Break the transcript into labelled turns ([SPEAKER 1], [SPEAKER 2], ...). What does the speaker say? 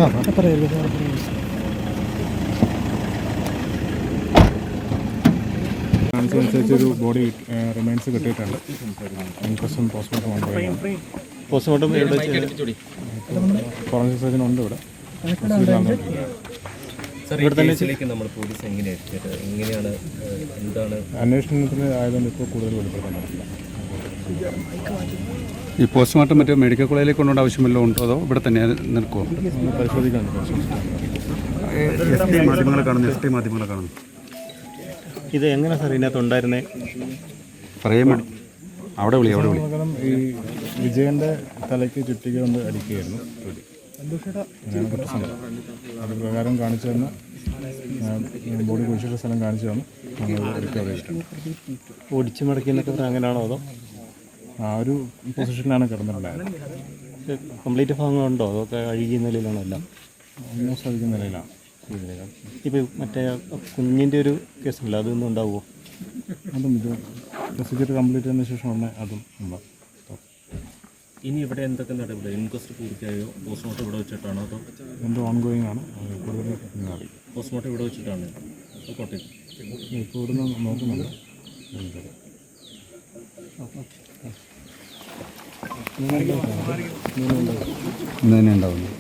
[SPEAKER 1] അതൊക്കെ പറയല്ലോ. അനുസരിച്ചൊരു body remains കിട്ടിയിട്ടുണ്ട്. ഇൻക്വസ്റ്റും പോസ്റ്റ്മോർട്ടം കൊണ്ടുപോയി. പോസ്റ്റ്മോർട്ടം ഫോറൻസിക് സർജൻ ഉണ്ട് ഇവിടെ. അന്വേഷണത്തിന് ആയതുകൊണ്ട് ഇപ്പോൾ കൂടുതൽ വെളിപ്പെടുത്താൻ പറ്റില്ല.
[SPEAKER 2] ഈ പോസ്റ്റ്മോർട്ടം മറ്റേ മെഡിക്കൽ കോളേജിലേക്ക് കൊണ്ടുപോകേണ്ട ആവശ്യമല്ലോ ഉണ്ടോ, അതോ ഇവിടെ തന്നെ നിൽക്കുമോ?
[SPEAKER 1] പരിശോധിക്കാനുണ്ട്.
[SPEAKER 2] മാധ്യമങ്ങളെ കാണുന്നു.
[SPEAKER 3] ഇത് എങ്ങനെ സാർ ഇതിനകത്ത് ഉണ്ടായിരുന്നേ?
[SPEAKER 2] പറയാൻ അവിടെ വിളി.
[SPEAKER 1] ഈ വിജയൻ്റെ തലയ്ക്ക് ചുറ്റിക കൊണ്ട് അടിക്കുകയായിരുന്നു. അത് പ്രകാരം കാണിച്ചു തന്ന ബോഡി കുഴിച്ചിട്ട സ്ഥലം കാണിച്ചു തന്നു. റിക്കവർ ചെയ്തിട്ടുണ്ട്.
[SPEAKER 3] ഒടിച്ചു മടക്കി എന്നൊക്കെ പറയാം, അങ്ങനെയാണോ? അതോ
[SPEAKER 1] ആ ഒരു പൊസിഷനിലാണ് കിടന്നിട്ടുണ്ടായത്.
[SPEAKER 3] കംപ്ലീറ്റ് ഭാഗങ്ങളുണ്ടോ, അതൊക്കെ അഴുകിയ നിലയിലാണോ? എല്ലാം
[SPEAKER 1] ഓൾമോസ്റ്റ് അഴുകിയ നിലയിലാണ്.
[SPEAKER 3] ഇപ്പോൾ മറ്റേ കുഞ്ഞിൻ്റെ ഒരു കേസുണ്ടല്ലോ, അതൊന്നും ഉണ്ടാവുമോ?
[SPEAKER 1] അതും ഇത് പ്രൊസീജിയർ കംപ്ലീറ്റ് ചെയ്തതിന് ശേഷം ഉടനെ അതും ഉണ്ടാവും.
[SPEAKER 4] ഇനി ഇവിടെ എന്തൊക്കെ നടപടി? ഇൻക്വസ്റ്റ് പൂർത്തിയായോ? പോസ്റ്റ്മോർട്ടം ഇവിടെ വെച്ചിട്ടാണോ അതോ?
[SPEAKER 1] എൻ്റെ ഓൺഗോയിങ് ആണ്. കൂടുതൽ അറിയിക്കും.
[SPEAKER 4] പോസ്റ്റ്മോർട്ടം ഇവിടെ വെച്ചിട്ടാണ് കോട്ടയം
[SPEAKER 1] ഇപ്പോൾ ഇവിടുന്ന് നോക്കുന്നുണ്ട്.
[SPEAKER 2] ഇന്ന് തന്നെ ഉണ്ടാവുന്നു.